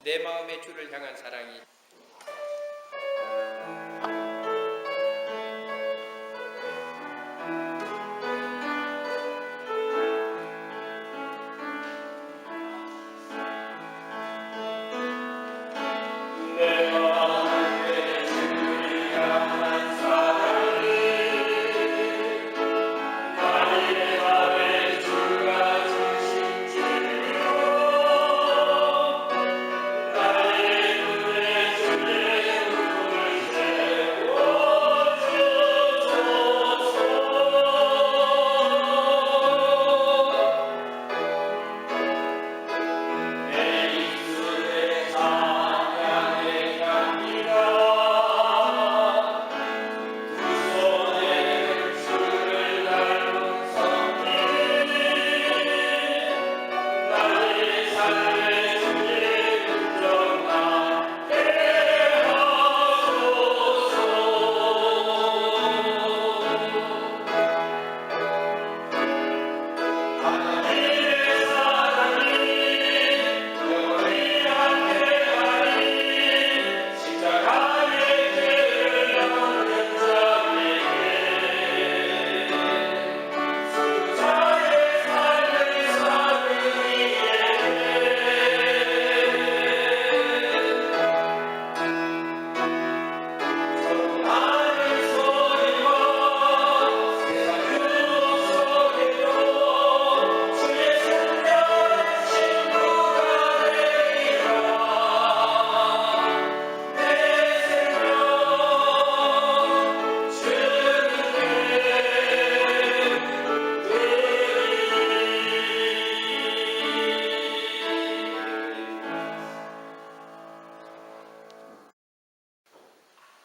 내 마음의 주를 향한 사랑이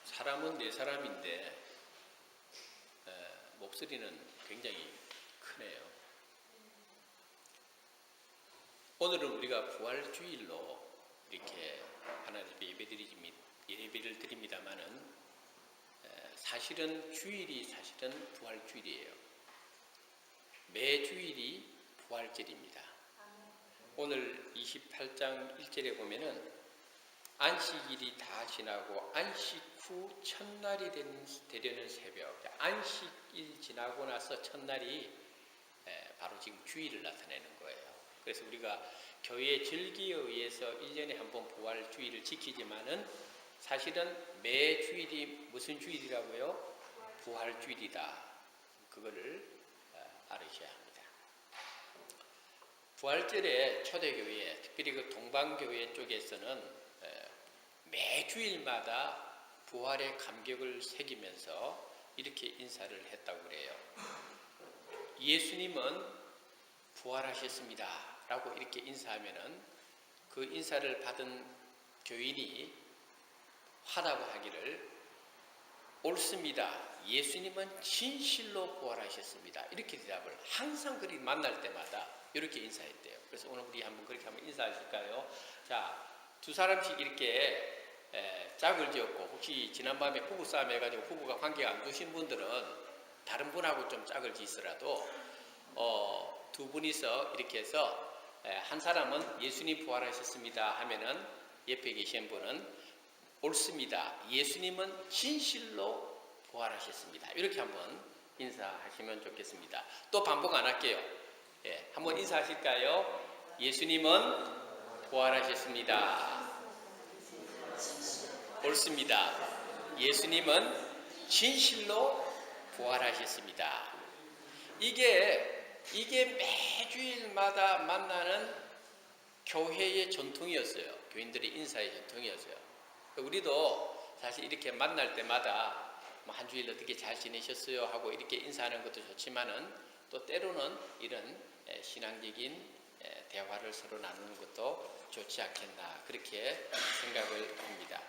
사람은 네 사람인데 목소리는 굉장히 크네요. 오늘은 우리가 부활주일로 이렇게 하나님 앞에 예배를 드립니다마는 사실은 주일이 부활주일이에요. 매 주일이 부활절입니다. 오늘 28장 1절에 보면은 안식일이 다 지나고 안식 후 첫날이 되려는 새벽, 안식일 지나고 나서 첫날이 바로 지금 주일을 나타내는 거예요. 그래서 우리가 교회의 절기에 의해서 1년에 한 번 부활주일을 지키지만은 사실은 매 주일이 무슨 주일이라고요? 부활주일이다. 그거를 알으셔야 합니다. 부활절에 초대교회, 특별히 그 동방교회 쪽에서는 매 주일마다 부활의 감격을 새기면서 이렇게 인사를 했다고 그래요. 예수님은 부활하셨습니다 라고 이렇게 인사하면은 그 인사를 받은 교인이 화답을 하기를 옳습니다. 예수님은 진실로 부활하셨습니다. 이렇게 대답을 항상 그리 만날 때마다 이렇게 인사했대요. 그래서 오늘 우리 한번 그렇게 한번 인사하실까요? 자, 두 사람씩 이렇게 짝을 지었고, 혹시 지난밤에 부부싸움 해가지고 부부가 관계가 안 좋으신 분들은 다른 분하고 좀 짝을 지으더라도 두 분이서 이렇게 해서 한 사람은 예수님 부활하셨습니다 하면은 옆에 계신 분은 옳습니다. 예수님은 진실로 부활하셨습니다. 이렇게 한번 인사하시면 좋겠습니다. 또 반복 안 할게요. 한번 인사하실까요? 예수님은 부활하셨습니다. 옳습니다. 예수님은 진실로 부활하셨습니다. 이게 매주일마다 만나는 교회의 전통이었어요. 교인들의 인사의 전통이었어요. 우리도 사실 이렇게 만날 때마다 한 주일 어떻게 잘 지내셨어요? 하고 이렇게 인사하는 것도 좋지만은 또 때로는 이런 신앙적인 대화를 서로 나누는 것도 좋지 않겠나 그렇게 생각을 합니다.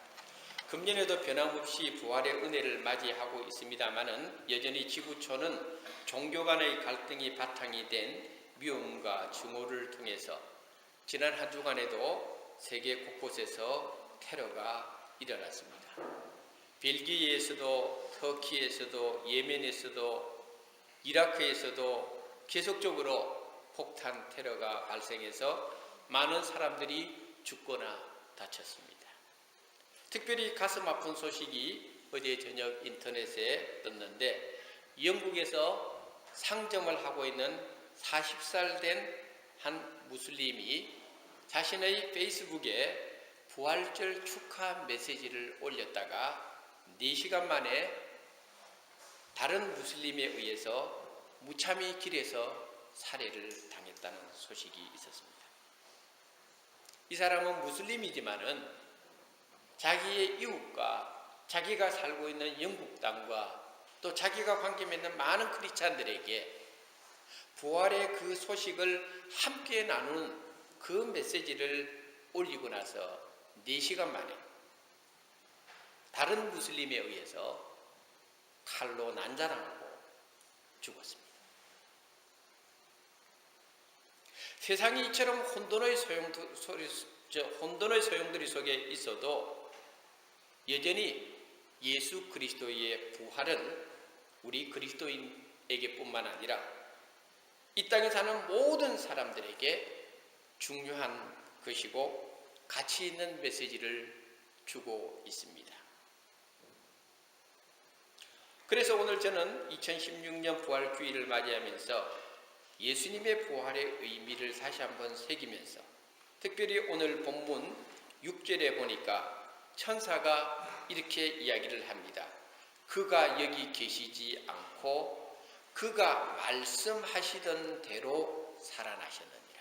금년에도 변함없이 부활의 은혜를 맞이하고 있습니다마는 여전히 지구촌은 종교 간의 갈등이 바탕이 된 미움과 증오를 통해서 지난 한 주간에도 세계 곳곳에서 테러가 일어났습니다. 벨기에에서도 터키에서도 예멘에서도 이라크에서도 계속적으로 폭탄 테러가 발생해서 많은 사람들이 죽거나 다쳤습니다. 특별히 가슴 아픈 소식이 어제 저녁 인터넷에 떴는데 영국에서 상점을 하고 있는 40살 된 한 무슬림이 자신의 페이스북에 부활절 축하 메시지를 올렸다가 4시간 만에 다른 무슬림에 의해서 무참히 길에서 살해를 당했다는 소식이 있었습니다. 이 사람은 무슬림이지만은 자기의 이웃과 자기가 살고 있는 영국 땅과 또 자기가 관계 맺는 많은 크리스찬들에게 부활의 그 소식을 함께 나누는 그 메시지를 올리고 나서 4시간 만에 다른 무슬림에 의해서 칼로 난자당하고 죽었습니다. 세상이 이처럼 혼돈의 소용돌이 속에 있어도 여전히 예수 그리스도의 부활은 우리 그리스도인에게뿐만 아니라 이 땅에 사는 모든 사람들에게 중요한 것이고 가치 있는 메시지를 주고 있습니다. 그래서 오늘 저는 2016년 부활주의를 맞이하면서 예수님의 부활의 의미를 다시 한번 새기면서 특별히 오늘 본문 6절에 보니까 천사가 이렇게 이야기를 합니다. 그가 여기 계시지 않고 그가 말씀하시던 대로 살아나셨느니라.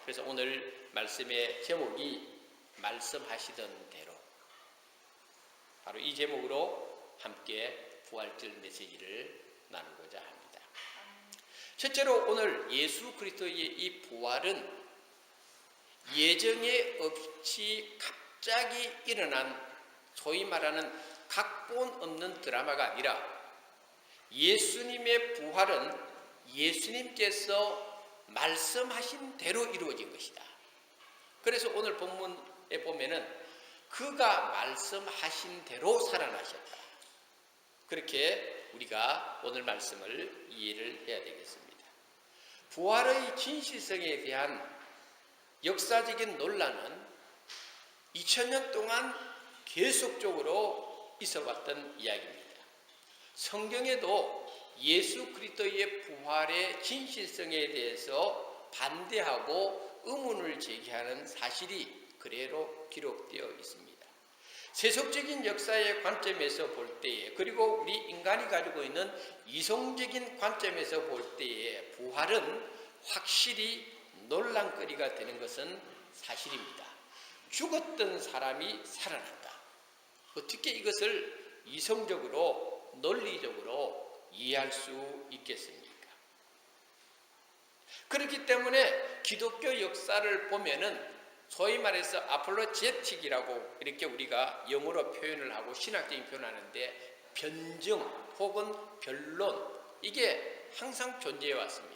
그래서 오늘 말씀의 제목이 말씀하시던 대로, 바로 이 제목으로 함께 부활절 메시지를 나누고자 합니다. 첫째로 오늘 예수 그리스도의 이 부활은 예정에 없이 갑자기 일어난 소위 말하는 각본 없는 드라마가 아니라 예수님의 부활은 예수님께서 말씀하신 대로 이루어진 것이다. 그래서 오늘 본문에 보면은 그가 말씀하신 대로 살아나셨다. 그렇게 우리가 오늘 말씀을 이해를 해야 되겠습니다. 부활의 진실성에 대한 역사적인 논란은 2000년 동안 계속적으로 있어왔던 이야기입니다. 성경에도 예수 그리스도의 부활의 진실성에 대해서 반대하고 의문을 제기하는 사실이 그대로 기록되어 있습니다. 세속적인 역사의 관점에서 볼 때에, 그리고 우리 인간이 가지고 있는 이성적인 관점에서 볼 때에 부활은 확실히 논란거리가 되는 것은 사실입니다. 죽었던 사람이 살아난다. 어떻게 이것을 이성적으로 논리적으로 이해할 수 있겠습니까? 그렇기 때문에 기독교 역사를 보면은 소위 말해서 아폴로제틱이라고 이렇게 우리가 영어로 표현을 하고 신학적인 표현을 하는데 변증 혹은 변론, 이게 항상 존재해 왔습니다.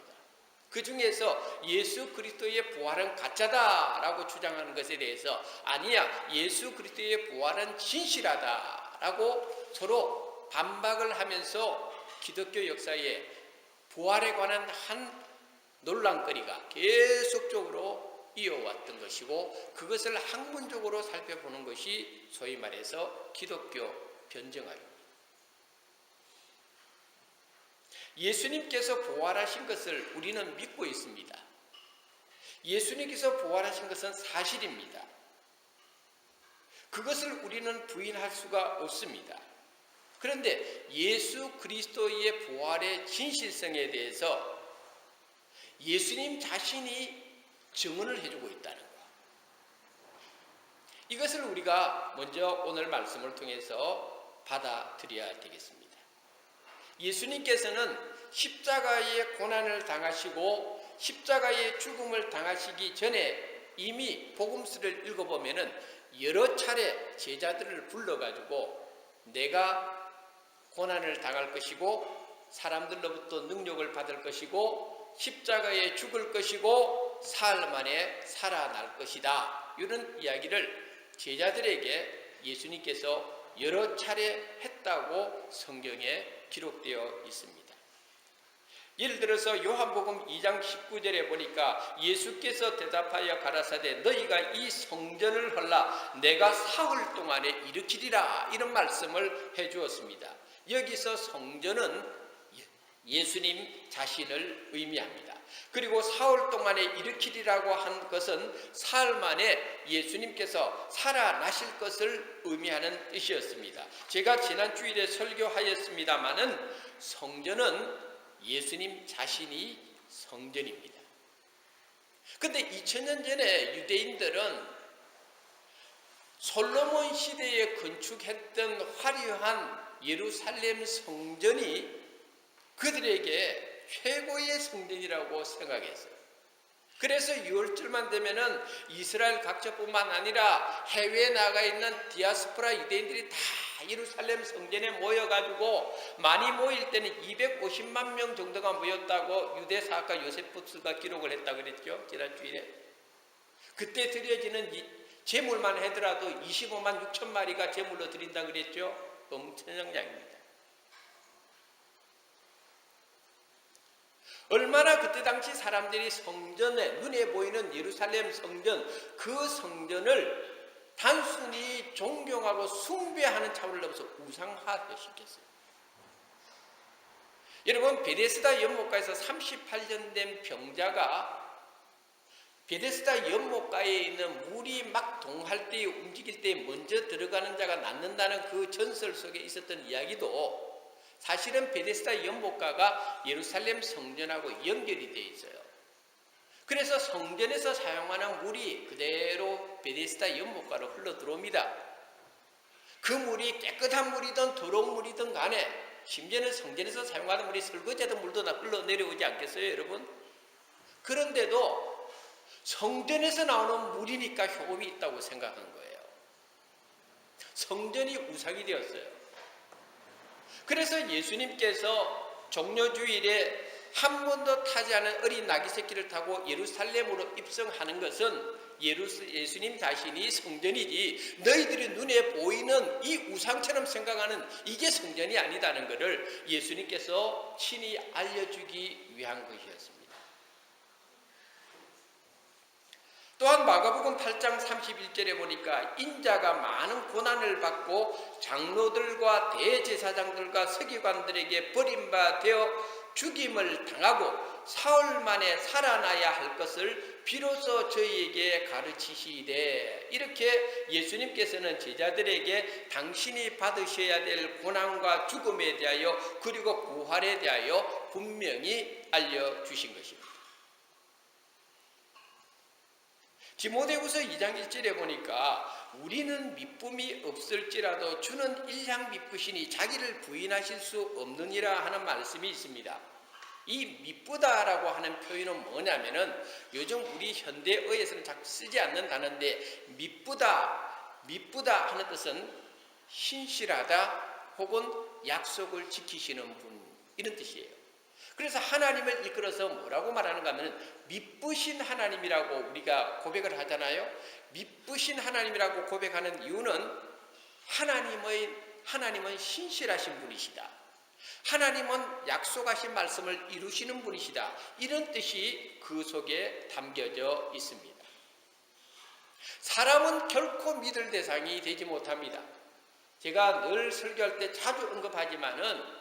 그 중에서 예수 그리스도의 부활은 가짜다라고 주장하는 것에 대해서 아니야, 예수 그리스도의 부활은 진실하다라고 서로 반박을 하면서 기독교 역사에 부활에 관한 한 논란거리가 계속적으로 이어왔던 것이고, 그것을 학문적으로 살펴보는 것이 소위 말해서 기독교 변증학입니다. 예수님께서 부활하신 것을 우리는 믿고 있습니다. 예수님께서 부활하신 것은 사실입니다. 그것을 우리는 부인할 수가 없습니다. 그런데 예수 그리스도의 부활의 진실성에 대해서 예수님 자신이 증언을 해주고 있다는 것, 이것을 우리가 먼저 오늘 말씀을 통해서 받아들여야 되겠습니다. 예수님께서는 십자가의 고난을 당하시고 십자가의 죽음을 당하시기 전에 이미 복음서를 읽어보면은 여러 차례 제자들을 불러가지고 내가 고난을 당할 것이고 사람들로부터 능력을 받을 것이고 십자가에 죽을 것이고 사흘 만에 살아날 것이다, 이런 이야기를 제자들에게 예수님께서 여러 차례 했다고 성경에 기록되어 있습니다. 예를 들어서 요한복음 2장 19절에 보니까 예수께서 대답하여 가라사대 너희가 이 성전을 헐라 내가 사흘 동안에 일으키리라 이런 말씀을 해주었습니다. 여기서 성전은 예수님 자신을 의미합니다. 그리고 사흘 동안에 일으키리라고 한 것은 사흘 만에 예수님께서 살아나실 것을 의미하는 뜻이었습니다. 제가 지난 주일에 설교하였습니다마는 성전은 예수님 자신이 성전입니다. 그런데 2000년 전에 유대인들은 솔로몬 시대에 건축했던 화려한 예루살렘 성전이 그들에게 최고의 성전이라고 생각했어요. 그래서 6월절만 되면은 이스라엘 각처뿐만 아니라 해외에 나가 있는 디아스포라 유대인들이 다 예루살렘 성전에 모여가지고 많이 모일 때는 250만 명 정도가 모였다고 유대사학가 요세푸스가 기록을 했다고 그랬죠. 지난 주일에. 그때 드려지는 제물만 하더라도 25만 6천 마리가 제물로 드린다고 그랬죠. 엄청난 양입니다. 얼마나 그때 당시 사람들이 성전에 눈에 보이는 예루살렘 성전 그 성전을 단순히 존경하고 숭배하는 차원을 넘어서 우상화시켰어요. 여러분 베데스다 연못가에서 38년 된 병자가 베데스다 연못가에 있는 물이 막 동할 때 움직일 때 먼저 들어가는 자가 낫는다는 그 전설 속에 있었던 이야기도 사실은 베데스다 연못가가 예루살렘 성전하고 연결이 되어 있어요. 그래서 성전에서 사용하는 물이 그대로 베데스다 연못가로 흘러 들어옵니다. 그 물이 깨끗한 물이든 더러운 물이든 간에 심지어는 성전에서 사용하는 물이 설거지하던 물도 다 흘러내려오지 않겠어요, 여러분? 그런데도 성전에서 나오는 물이니까 효험이 있다고 생각한 거예요. 성전이 우상이 되었어요. 그래서 예수님께서 종려주일에 한 번도 타지 않은 어린 나귀 새끼를 타고 예루살렘으로 입성하는 것은 예수님 자신이 성전이지 너희들이 눈에 보이는 이 우상처럼 생각하는 이게 성전이 아니다는 것을 예수님께서 친히 알려주기 위한 것이었습니다. 또한 마가복음 8장 31절에 보니까 인자가 많은 고난을 받고 장로들과 대제사장들과 서기관들에게 버림받아 죽임을 당하고 사흘 만에 살아나야 할 것을 비로소 저희에게 가르치시되 이렇게 예수님께서는 제자들에게 당신이 받으셔야 될 고난과 죽음에 대하여 그리고 부활에 대하여 분명히 알려주신 것입니다. 디모데후서 2장 1절에 보니까 우리는 미쁨이 없을지라도 주는 일량 미쁘시니 자기를 부인하실 수 없느니라 하는 말씀이 있습니다. 이 미쁘다라고 하는 표현은 뭐냐면은 요즘 우리 현대어에서는 자꾸 쓰지 않는 단어인데 미쁘다 하는 뜻은 신실하다 혹은 약속을 지키시는 분 이런 뜻이에요. 그래서 하나님을 이끌어서 뭐라고 말하는가 하면 미쁘신 하나님이라고 우리가 고백을 하잖아요. 미쁘신 하나님이라고 고백하는 이유는 하나님은 신실하신 분이시다. 하나님은 약속하신 말씀을 이루시는 분이시다. 이런 뜻이 그 속에 담겨져 있습니다. 사람은 결코 믿을 대상이 되지 못합니다. 제가 늘 설교할 때 자주 언급하지만은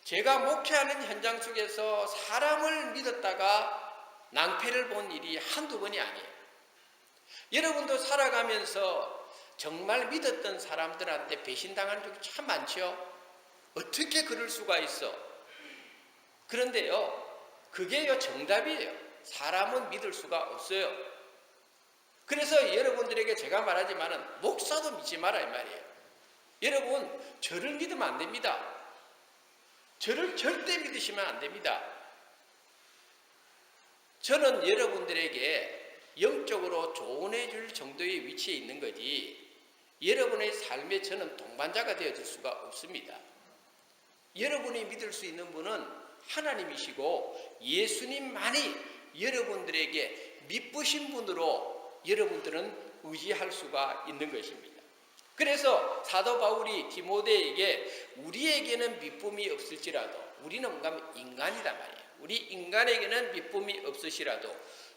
제가 목회하는 현장 속에서 사람을 믿었다가 낭패를 본 일이 한두 번이 아니에요. 여러분도 살아가면서 정말 믿었던 사람들한테 배신당하는 적이 참 많죠. 어떻게 그럴 수가 있어? 그런데요, 그게요 정답이에요. 사람은 믿을 수가 없어요. 그래서 여러분들에게 제가 말하지만은 목사도 믿지 마라 이 말이에요. 여러분 저를 믿으면 안 됩니다. 저를 절대 믿으시면 안 됩니다. 저는 여러분들에게 영적으로 조언해 줄 정도의 위치에 있는 거지 여러분의 삶에 저는 동반자가 되어줄 수가 없습니다. 여러분이 믿을 수 있는 분은 하나님이시고 예수님만이 여러분들에게 미쁘신 분으로 여러분들은 의지할 수가 있는 것입니다. 그래서 사도 바울이 디모데에게 우리에게는 미쁨이 없을지라도 우리는 뭔가 인간이란 말이에요. 우리 인간에게는 미쁨이 없으시라도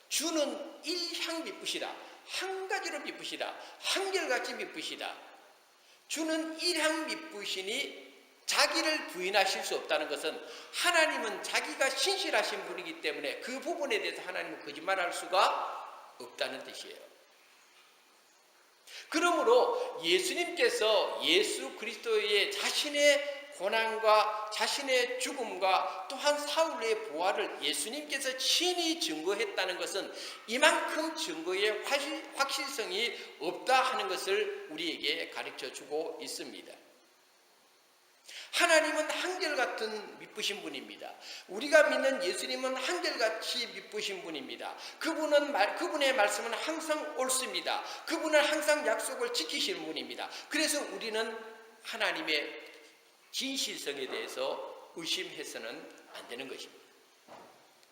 주는 일향 미쁘시다. 한 가지로 미쁘시다. 한결같이 미쁘시다. 주는 일향 미쁘시니 자기를 부인하실 수 없다는 것은 하나님은 자기가 신실하신 분이기 때문에 그 부분에 대해서 하나님은 거짓말할 수가 없다는 뜻이에요. 그러므로 예수님께서 예수 그리스도의 자신의 고난과 자신의 죽음과 또한 사울의 부활을 예수님께서 친히 증거했다는 것은 이만큼 증거의 확실성이 없다 하는 것을 우리에게 가르쳐주고 있습니다. 하나님은 한결같은 미쁘신 분입니다. 우리가 믿는 예수님은 한결같이 미쁘신 분입니다. 그분의 말씀은 항상 옳습니다. 그분은 항상 약속을 지키시는 분입니다. 그래서 우리는 하나님의 진실성에 대해서 의심해서는 안 되는 것입니다.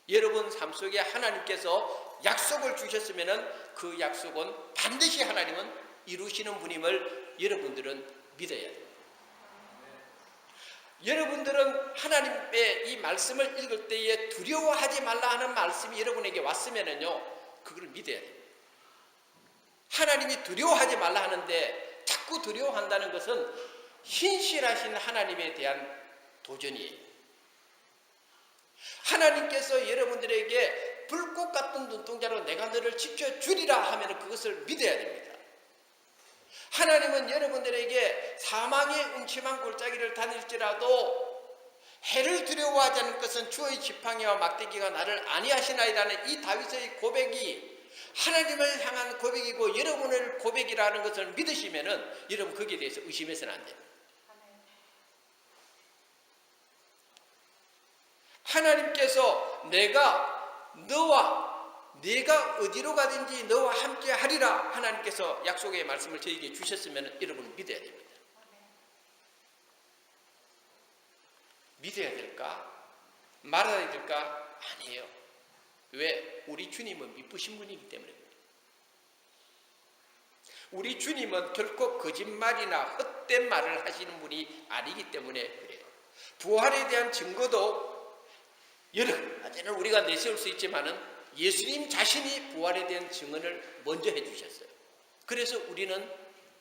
여러분 삶 속에 하나님께서 약속을 주셨으면 그 약속은 반드시 하나님은 이루시는 분임을 여러분들은 믿어야 됩니다. 여러분들은 하나님의 이 말씀을 읽을 때에 두려워하지 말라 하는 말씀이 여러분에게 왔으면요, 그걸 믿어야 됩니다. 하나님이 두려워하지 말라 하는데 자꾸 두려워한다는 것은 신실하신 하나님에 대한 도전이에요. 하나님께서 여러분들에게 불꽃 같은 눈동자로 내가 너를 지켜주리라 하면 그것을 믿어야 됩니다. 하나님은 여러분들에게 사망의 음침한 골짜기를 다닐지라도 해를 두려워하지 않는 것은 주의 지팡이와 막대기가 나를 아니하시나이다는 이 다윗의 고백이 하나님을 향한 고백이고 여러분의 고백이라는 것을 믿으시면은 여러분 거기에 대해서 의심해서는 안 됩니다. 하나님께서 내가 어디로 가든지 너와 함께 하리라 하나님께서 약속의 말씀을 저에게 주셨으면 여러분은 믿어야 됩니다. 믿어야 될까? 말아야 될까? 아니에요. 왜? 우리 주님은 미쁘신 분이기 때문에. 우리 주님은 결코 거짓말이나 헛된 말을 하시는 분이 아니기 때문에 그래요. 부활에 대한 증거도 여러 가지는 우리가 내세울 수 있지만은 예수님 자신이 부활에 대한 증언을 먼저 해주셨어요. 그래서 우리는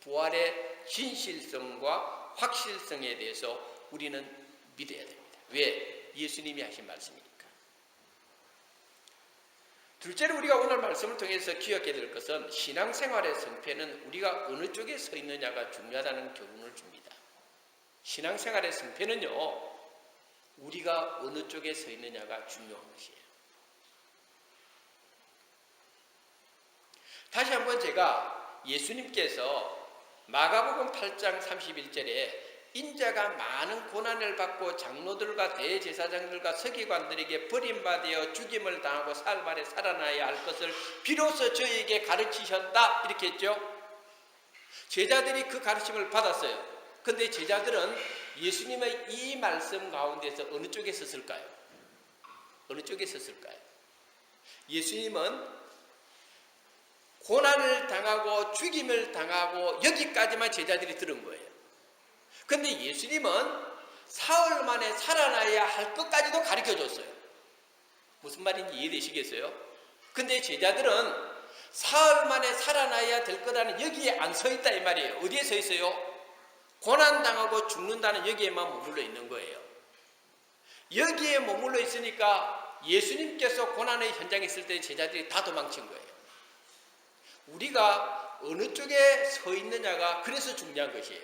부활의 진실성과 확실성에 대해서 우리는 믿어야 됩니다. 왜? 예수님이 하신 말씀이니까. 둘째로 우리가 오늘 말씀을 통해서 기억해야 될 것은 신앙생활의 성패는 우리가 어느 쪽에 서 있느냐가 중요하다는 교훈을 줍니다. 신앙생활의 성패는요, 우리가 어느 쪽에 서 있느냐가 중요한 것이에요. 다시 한번 제가 예수님께서 마가복음 8장 31절에 인자가 많은 고난을 받고 장로들과 대제사장들과 서기관들에게 버림받아 죽임을 당하고 사흘 만에 살아나야 할 것을 비로소 저에게 가르치셨다 이렇게 했죠. 제자들이 그 가르침을 받았어요. 그런데 제자들은 예수님의 이 말씀 가운데서 어느 쪽에 섰을까요? 어느 쪽에 섰을까요? 예수님은 고난을 당하고 죽임을 당하고 여기까지만 제자들이 들은 거예요. 그런데 예수님은 사흘 만에 살아나야 할 것까지도 가르쳐줬어요. 무슨 말인지 이해되시겠어요? 근데 제자들은 사흘 만에 살아나야 될 거라는 여기에 안 서 있다 이 말이에요. 어디에 서 있어요? 고난당하고 죽는다는 여기에만 머물러 있는 거예요. 여기에 머물러 있으니까 예수님께서 고난의 현장에 있을 때 제자들이 다 도망친 거예요. 우리가 어느 쪽에 서 있느냐가 그래서 중요한 것이에요.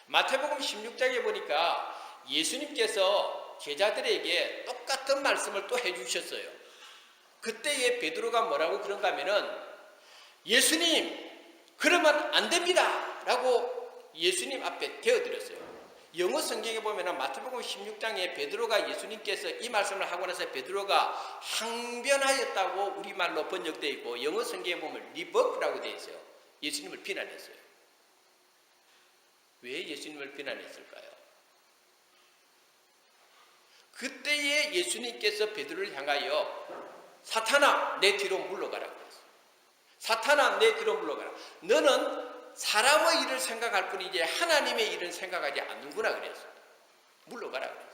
마태복음 16장에 보니까 예수님께서 제자들에게 똑같은 말씀을 또 해주셨어요. 그때에 베드로가 뭐라고 그런가 하면은 예수님 그러면 안 됩니다 라고 예수님 앞에 대어드렸어요. 영어 성경에 보면 마태복음 16장에 베드로가 예수님께서 이 말씀을 하고 나서 베드로가 항변하였다고 우리말로 번역되어 있고 영어 성경에 보면 리버크라고 되어 있어요. 예수님을 비난했어요. 왜 예수님을 비난했을까요? 그때에 예수님께서 베드로를 향하여 사탄아 내 뒤로 물러가라고 했어요. 사탄아 내 뒤로 물러가라. 너는 사람의 일을 생각할 뿐이지 하나님의 일은 생각하지 않는구나 그랬어요. 물러가라 그랬어요.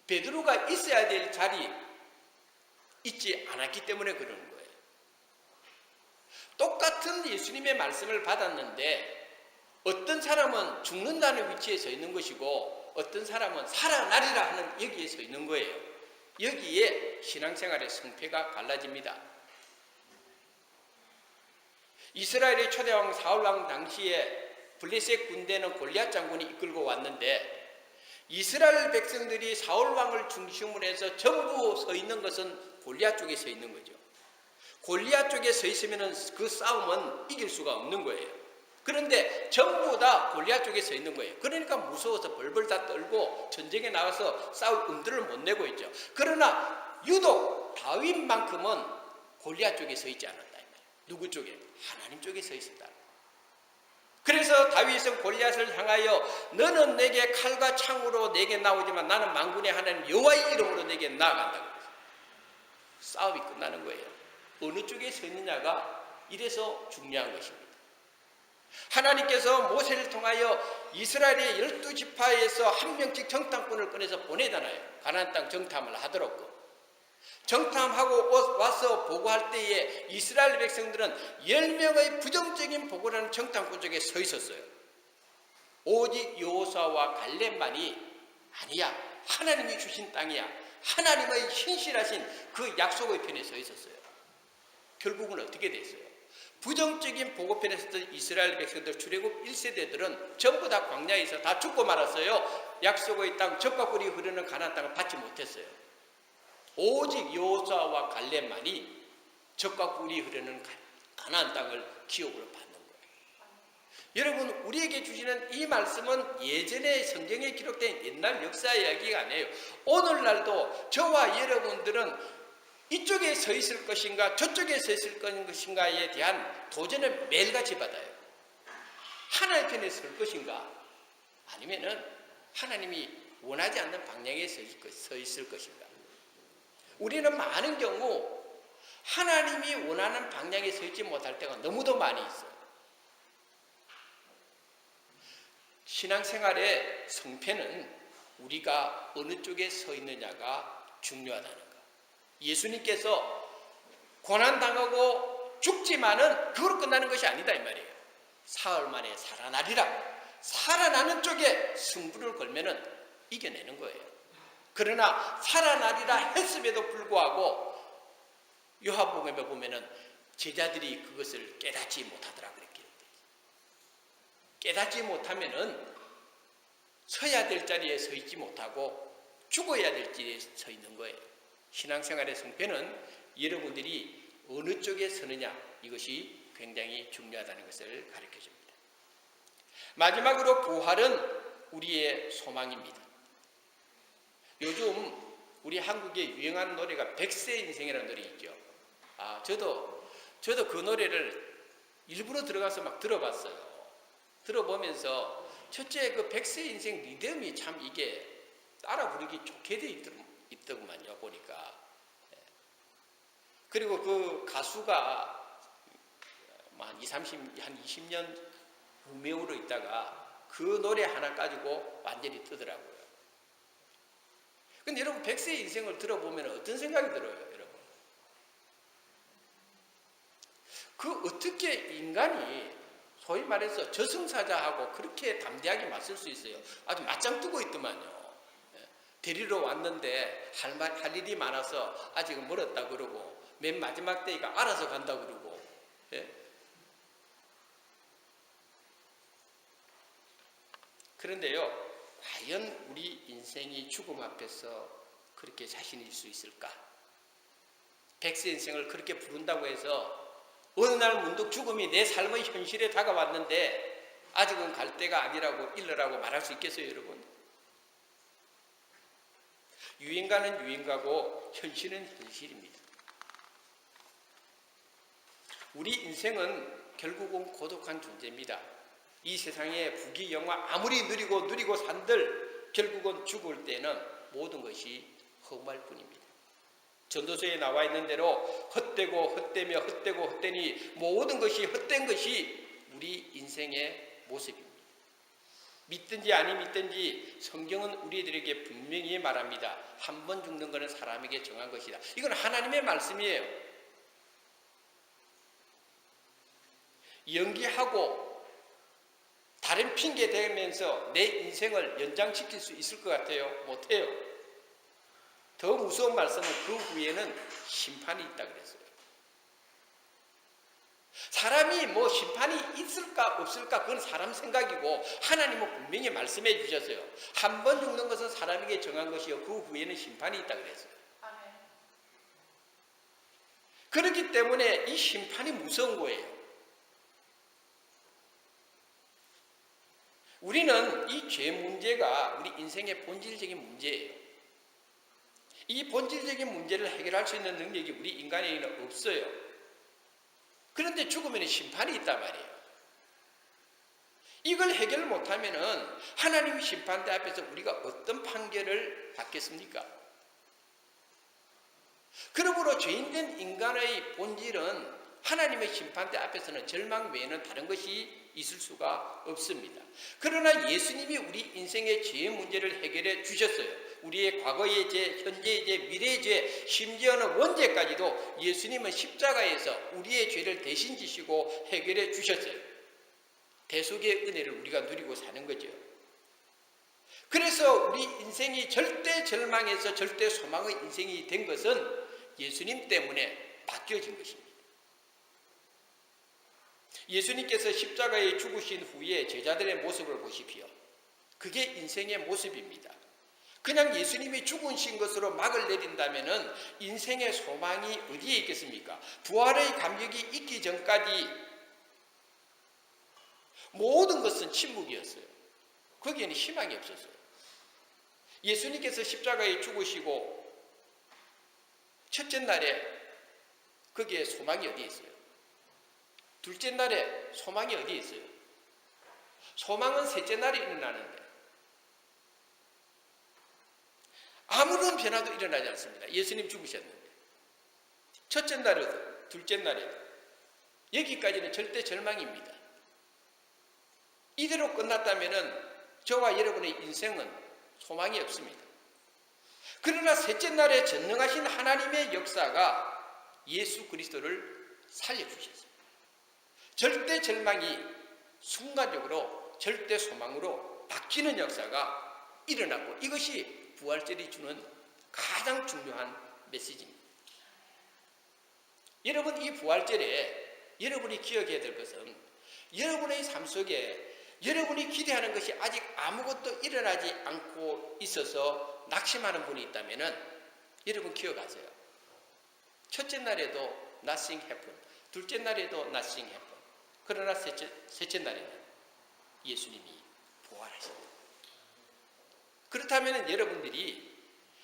베드로가 있어야 될 자리 있지 않았기 때문에 그러는 거예요. 똑같은 예수님의 말씀을 받았는데 어떤 사람은 죽는다는 위치에 서 있는 것이고 어떤 사람은 살아나리라 하는 여기에 서 있는 거예요. 여기에 신앙생활의 성패가 갈라집니다. 이스라엘의 초대왕 사울왕 당시에 블레셋 군대는 골리앗 장군이 이끌고 왔는데 이스라엘 백성들이 사울왕을 중심으로 해서 전부 서 있는 것은 골리앗 쪽에 서 있는 거죠. 골리앗 쪽에 서 있으면 그 싸움은 이길 수가 없는 거예요. 그런데 전부 다 골리앗 쪽에 서 있는 거예요. 그러니까 무서워서 벌벌 다 떨고 전쟁에 나가서 싸울 엄두를 못 내고 있죠. 그러나 유독 다윗만큼은 골리앗 쪽에 서 있지 않았다. 누구 쪽에? 하나님 쪽에 서 있었다. 그래서 다윗은 골리앗을 향하여 너는 내게 칼과 창으로 내게 나오지만 나는 만군의 하나님 여호와의 이름으로 내게 나아간다고 그랬어요. 싸움이 끝나는 거예요. 어느 쪽에 서 있느냐가 이래서 중요한 것입니다. 하나님께서 모세를 통하여 이스라엘의 12지파에서 한 명씩 정탐꾼을 꺼내서 보내잖아요. 가나안 땅 정탐을 하도록. 정탐하고 와서 보고할 때에 이스라엘 백성들은 10명의 부정적인 보고라는 정탐꾼 쪽에 서 있었어요. 오직 여호수아와 갈렙만이 아니야, 하나님이 주신 땅이야, 하나님의 신실하신 그 약속의 편에 서 있었어요. 결국은 어떻게 됐어요? 부정적인 보고편에 섰던 이스라엘 백성들 출애굽 1세대들은 전부 다 광야에서 다 죽고 말았어요. 약속의 땅 젖과 꿀이 흐르는 가나안 땅을 받지 못했어요. 오직 여호수아와 갈렙만이 젖과 꿀이 흐르는 가나안 땅을 기업으로 받는 거예요. 여러분, 우리에게 주시는 이 말씀은 예전에 성경에 기록된 옛날 역사 이야기가 아니에요. 오늘날도 저와 여러분들은 이쪽에 서 있을 것인가 저쪽에 서 있을 것인가에 대한 도전을 매일같이 받아요. 하나님 편에 설 것인가 아니면은 하나님이 원하지 않는 방향에 서 있을 것인가. 우리는 많은 경우 하나님이 원하는 방향에 서 있지 못할 때가 너무도 많이 있어요. 신앙생활의 성패는 우리가 어느 쪽에 서 있느냐가 중요하다는 것. 예수님께서 고난당하고 죽지만은 그걸로 끝나는 것이 아니다 이 말이에요. 사흘 만에 살아나리라. 살아나는 쪽에 승부를 걸면은 이겨내는 거예요. 그러나 살아나리라 했음에도 불구하고 요한복음에 보면은 제자들이 그것을 깨닫지 못하더라 그랬기 때문에 깨닫지 못하면은 서야 될 자리에 서 있지 못하고 죽어야 될 자리에 서 있는 거예요. 신앙생활의 성패는 여러분들이 어느 쪽에 서느냐 이것이 굉장히 중요하다는 것을 가르쳐줍니다. 마지막으로 부활은 우리의 소망입니다. 요즘 우리 한국에 유행하는 노래가 백세 인생이라는 노래 있죠. 저도 그 노래를 일부러 들어가서 막 들어봤어요. 들어보면서 첫째 그 백세 인생 리듬이 참 이게 따라 부르기 좋게 돼 있더구만요 보니까. 그리고 그 가수가 한 20년 무명으로 있다가 그 노래 하나 가지고 완전히 뜨더라고요. 근데 여러분 백세의 인생을 들어보면 어떤 생각이 들어요 여러분? 그 어떻게 인간이 소위 말해서 저승사자하고 그렇게 담대하게 맞설 수 있어요? 아주 맞짱 뜨고 있더만요. 데리러 왔는데 할 일이 많아서 아직은 멀었다 그러고 맨 마지막 때가 알아서 간다 그러고. 그런데요, 과연 우리 인생이 죽음 앞에서 그렇게 자신일 수 있을까? 백세 인생을 그렇게 부른다고 해서 어느 날 문득 죽음이 내 삶의 현실에 다가왔는데 아직은 갈 때가 아니라고 일러라고 말할 수 있겠어요 여러분? 유행가는 유행가고 현실은 현실입니다. 우리 인생은 결국은 고독한 존재입니다. 이 세상의 부귀영화 아무리 누리고 산들 결국은 죽을 때는 모든 것이 허무할 뿐입니다. 전도서에 나와 있는 대로 헛되고 헛되며 헛되고 헛되니 모든 것이 헛된 것이 우리 인생의 모습입니다. 믿든지 아니 믿든지 성경은 우리들에게 분명히 말합니다. 한 번 죽는 것은 사람에게 정한 것이다. 이건 하나님의 말씀이에요. 연기하고 다른 핑계 대면서 내 인생을 연장시킬 수 있을 것 같아요? 못해요. 더 무서운 말씀은 그 후에는 심판이 있다 그랬어요. 사람이 뭐 심판이 있을까 없을까 그건 사람 생각이고 하나님은 분명히 말씀해 주셨어요. 한 번 죽는 것은 사람에게 정한 것이요 그 후에는 심판이 있다 그랬어요. 그렇기 때문에 이 심판이 무서운 거예요. 우리는 이 죄 문제가 우리 인생의 본질적인 문제예요. 이 본질적인 문제를 해결할 수 있는 능력이 우리 인간에게는 없어요. 그런데 죽으면 심판이 있단 말이에요. 이걸 해결 못하면 하나님의 심판대 앞에서 우리가 어떤 판결을 받겠습니까? 그러므로 죄인된 인간의 본질은 하나님의 심판대 앞에서는 절망 외에는 다른 것이 있을 수가 없습니다. 그러나 예수님이 우리 인생의 죄의 문제를 해결해 주셨어요. 우리의 과거의 죄, 현재의 죄, 미래의 죄, 심지어는 원죄까지도 예수님은 십자가에서 우리의 죄를 대신 지시고 해결해 주셨어요. 대속의 은혜를 우리가 누리고 사는 거죠. 그래서 우리 인생이 절대 절망에서 절대 소망의 인생이 된 것은 예수님 때문에 바뀌어진 것입니다. 예수님께서 십자가에 죽으신 후에 제자들의 모습을 보십시오. 그게 인생의 모습입니다. 그냥 예수님이 죽으신 것으로 막을 내린다면 인생의 소망이 어디에 있겠습니까? 부활의 감격이 있기 전까지 모든 것은 침묵이었어요. 거기에는 희망이 없었어요. 예수님께서 십자가에 죽으시고 첫째 날에 거기에 소망이 어디에 있어요? 둘째 날에 소망이 어디에 있어요? 소망은 셋째 날에 일어나는데 아무런 변화도 일어나지 않습니다. 예수님 죽으셨는데 첫째 날에도 둘째 날에도 여기까지는 절대 절망입니다. 이대로 끝났다면 저와 여러분의 인생은 소망이 없습니다. 그러나 셋째 날에 전능하신 하나님의 역사가 예수 그리스도를 살려주셨습니다. 절대 절망이 순간적으로 절대 소망으로 바뀌는 역사가 일어났고 이것이 부활절이 주는 가장 중요한 메시지입니다. 여러분 이 부활절에 여러분이 기억해야 될 것은 여러분의 삶 속에 여러분이 기대하는 것이 아직 아무것도 일어나지 않고 있어서 낙심하는 분이 있다면 여러분 기억하세요. 첫째 날에도 nothing happened. 둘째 날에도 nothing happened. 그러나 셋째 날에는 예수님이 부활하십니다. 그렇다면 여러분들이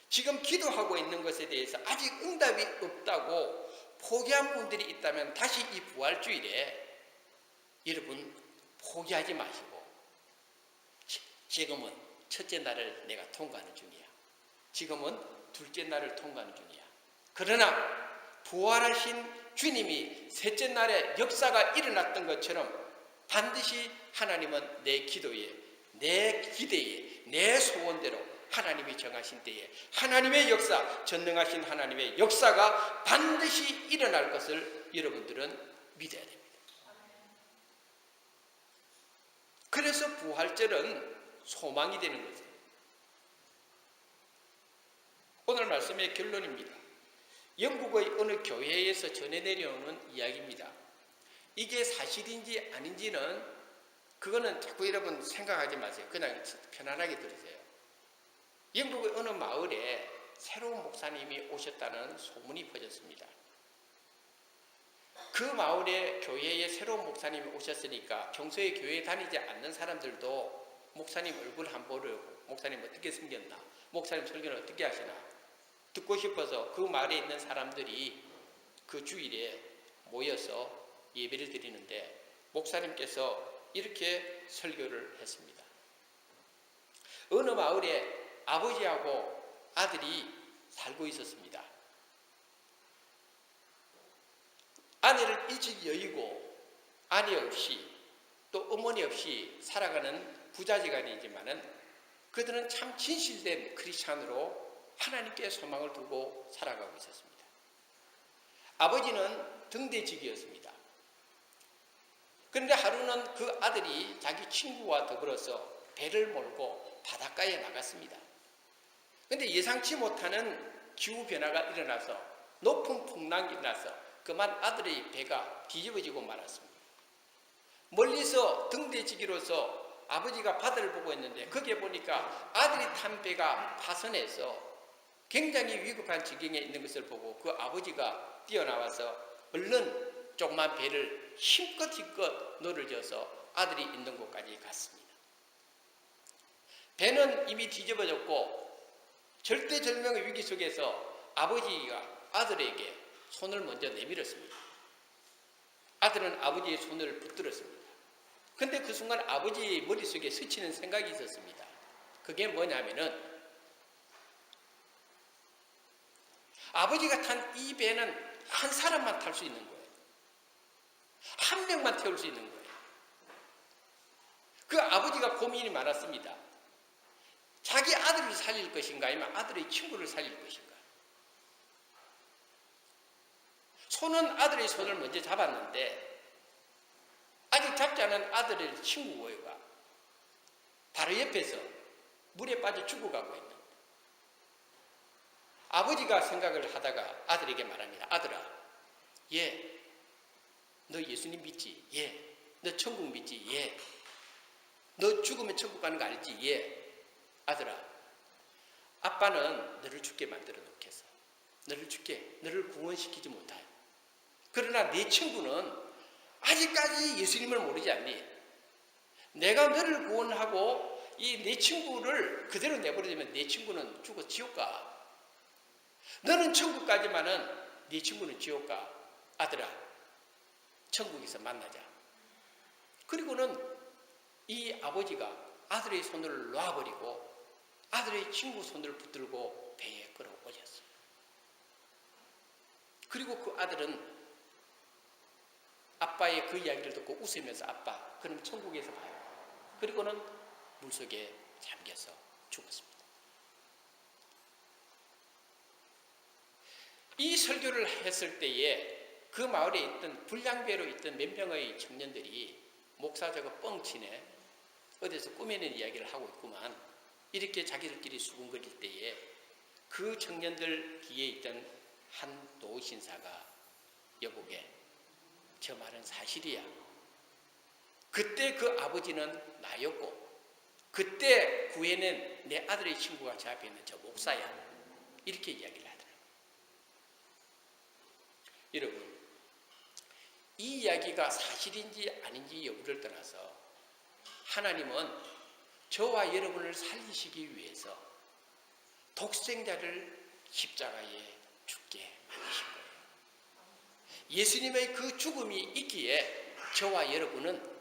지금 기도하고 있는 것에 대해서 아직 응답이 없다고 포기한 분들이 있다면 다시 이 부활주일에 여러분 포기하지 마시고 지금은 첫째 날을 내가 통과하는 중이야. 지금은 둘째 날을 통과하는 중이야. 그러나 부활하신 주님이 셋째 날에 역사가 일어났던 것처럼 반드시 하나님은 내 기도에, 내 기대에, 내 소원대로 하나님이 정하신 때에 하나님의 역사, 전능하신 하나님의 역사가 반드시 일어날 것을 여러분들은 믿어야 됩니다. 그래서 부활절은 소망이 되는 거죠. 오늘 말씀의 결론입니다. 영국의 어느 교회에서 전해 내려오는 이야기입니다. 이게 사실인지 아닌지는 그거는 자꾸 여러분 생각하지 마세요. 그냥 편안하게 들으세요. 영국의 어느 마을에 새로운 목사님이 오셨다는 소문이 퍼졌습니다. 그 마을에 교회에 새로운 목사님이 오셨으니까 평소에 교회에 다니지 않는 사람들도 목사님 얼굴 한번 보려고 목사님 어떻게 생겼나, 목사님 설교는 어떻게 하시나 듣고 싶어서 그 마을에 있는 사람들이 그 주일에 모여서 예배를 드리는데 목사님께서 이렇게 설교를 했습니다. 어느 마을에 아버지하고 아들이 살고 있었습니다. 아내를 일찍 여의고 아내 없이 또 어머니 없이 살아가는 부자지간이지만은 그들은 참 진실된 크리스찬으로 하나님께 소망을 두고 살아가고 있었습니다. 아버지는 등대직이었습니다. 그런데 하루는 그 아들이 자기 친구와 더불어서 배를 몰고 바닷가에 나갔습니다. 그런데 예상치 못하는 기후변화가 일어나서 높은 풍랑이 나서 그만 아들의 배가 뒤집어지고 말았습니다. 멀리서 등대지기로서 아버지가 바다를 보고 있는데 거기에 보니까 아들이 탄 배가 파선해서 굉장히 위급한 지경에 있는 것을 보고 그 아버지가 뛰어나와서 얼른 조그만 배를 힘껏 늘어져서 아들이 있는 곳까지 갔습니다. 배는 이미 뒤집어졌고 절대절명의 위기 속에서 아버지가 아들에게 손을 먼저 내밀었습니다. 아들은 아버지의 손을 붙들었습니다. 그런데 그 순간 아버지의 머릿속에 스치는 생각이 있었습니다. 그게 뭐냐면은 아버지가 탄 이 배는 한 사람만 탈 수 있는 거예요. 한 명만 태울 수 있는 거예요. 그 아버지가 고민이 많았습니다. 자기 아들을 살릴 것인가 아니면 아들의 친구를 살릴 것인가. 손은 아들의 손을 먼저 잡았는데 아직 잡지 않은 아들의 친구가 바로 옆에서 물에 빠져 죽어가고 있는 거예요. 아버지가 생각을 하다가 아들에게 말합니다. 아들아, 너 예수님 믿지? 너 천국 믿지? 너 죽으면 천국 가는 거 알지? 아들아, 아빠는 너를 죽게 만들어 놓겠어. 너를 구원시키지 못해. 그러나 네 친구는 아직까지 예수님을 모르지 않니? 내가 너를 구원하고 이 네 친구를 그대로 내버려두면 네 친구는 죽어 지옥 가. 너는 천국 가지만은 네 친구는 지옥 가. 아들아, 천국에서 만나자. 그리고는 이 아버지가 아들의 손을 놔버리고 아들의 친구 손을 붙들고 배에 끌어올렸어요. 그리고 그 아들은 아빠의 그 이야기를 듣고 웃으면서 아빠, 그럼 천국에서 봐요. 그리고는 물속에 잠겨서 죽었습니다. 이 설교를 했을 때에 그 마을에 있던 불량배로 있던 몇 명의 청년들이 목사 저거 뻥치네, 어디서 꾸며낸 이야기를 하고 있구만, 이렇게 자기들끼리 수군거릴 때에 그 청년들 뒤에 있던 한 노신사가 여보게, 저 말은 사실이야. 그때 그 아버지는 나였고 그때 구해낸 내 아들의 친구가 제 앞에 있는 저 목사야. 이렇게 이야기를 하더라고요. 여러분, 이 이야기가 사실인지 아닌지 여부를 떠나서 하나님은 저와 여러분을 살리시기 위해서 독생자를 십자가에 죽게 만드신 거예요. 예수님의 그 죽음이 있기에 저와 여러분은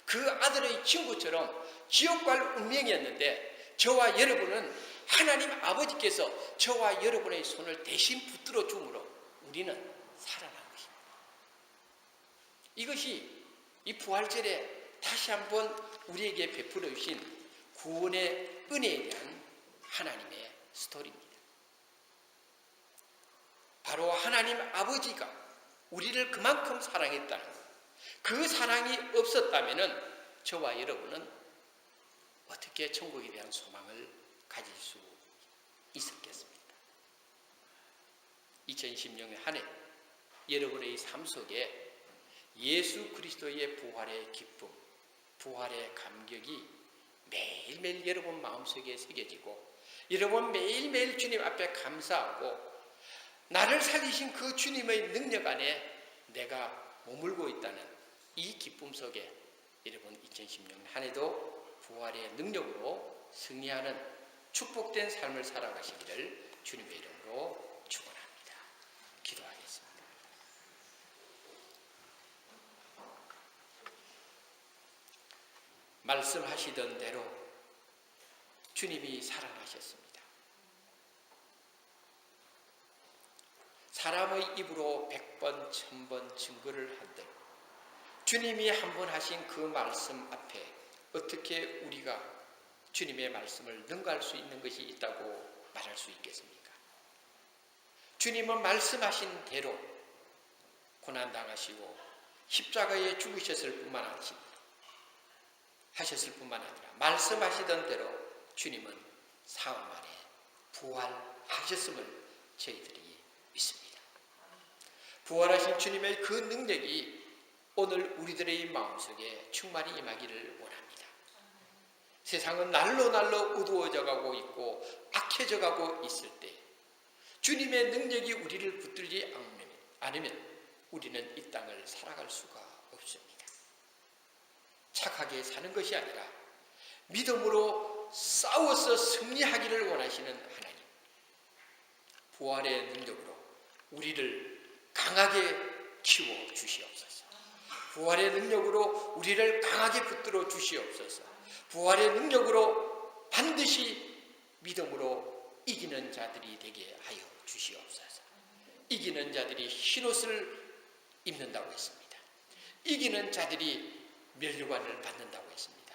그 아들의 친구처럼 지옥 갈 운명이었는데 저와 여러분은 하나님 아버지께서 저와 여러분의 손을 대신 붙들어 줌으로 우리는 살아난 것입니다. 이것이 이 부활절에 다시 한번 우리에게 베풀어 주신 구원의 은혜에 대한 하나님의 스토리입니다. 바로 하나님 아버지가 우리를 그만큼 사랑했다는 것. 그 사랑이 없었다면 저와 여러분은 어떻게 천국에 대한 소망을 가질 수 있었겠습니까? 2016년 한 해 여러분의 삶 속에 예수 그리스도의 부활의 기쁨, 부활의 감격이 매일매일 여러분 마음속에 새겨지고 여러분 매일매일 주님 앞에 감사하고 나를 살리신 그 주님의 능력 안에 내가 머물고 있다는 이 기쁨 속에 여러분 2016년 한 해도 부활의 능력으로 승리하는 축복된 삶을 살아가시기를 주님의 이름으로 축원합니다. 기도하겠습니다. 말씀하시던 대로 주님이 살아나셨습니다. 사람의 입으로 100번, 1000번 증거를 한들 주님이 한 번 하신 그 말씀 앞에 어떻게 우리가 주님의 말씀을 능가할 수 있는 것이 있다고 말할 수 있겠습니까? 주님은 말씀하신 대로 고난당하시고 십자가에 죽으셨을 뿐만 아니라 말씀하시던 대로 주님은 사흘 만에 부활하셨음을 저희들이 믿습니다. 부활하신 주님의 그 능력이 오늘 우리들의 마음속에 충만히 임하기를 원합니다. 세상은 날로 어두워져 가고 있고 악해져 가고 있을 때 주님의 능력이 우리를 붙들지 않으면 우리는 이 땅을 살아갈 수가 없습니다. 착하게 사는 것이 아니라 믿음으로 싸워서 승리하기를 원하시는 하나님, 부활의 능력으로 우리를 강하게 키워 주시옵소서. 부활의 능력으로 우리를 강하게 붙들어 주시옵소서. 부활의 능력으로 반드시 믿음으로 이기는 자들이 되게 하여 주시옵소서. 이기는 자들이 흰옷을 입는다고 했습니다. 이기는 자들이 멸류관을 받는다고 했습니다.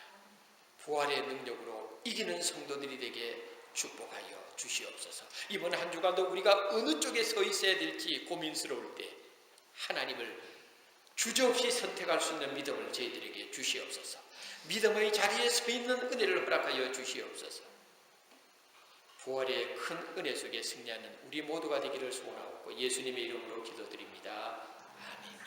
부활의 능력으로 이기는 성도들이 되게 축복하여 주시옵소서. 이번 한 주간도 우리가 어느 쪽에 서 있어야 될지 고민스러울 때 하나님을 주저없이 선택할 수 있는 믿음을 저희들에게 주시옵소서. 믿음의 자리에 서 있는 은혜를 허락하여 주시옵소서. 부활의 큰 은혜 속에 승리하는 우리 모두가 되기를 소원하옵고 예수님의 이름으로 기도드립니다. 아멘.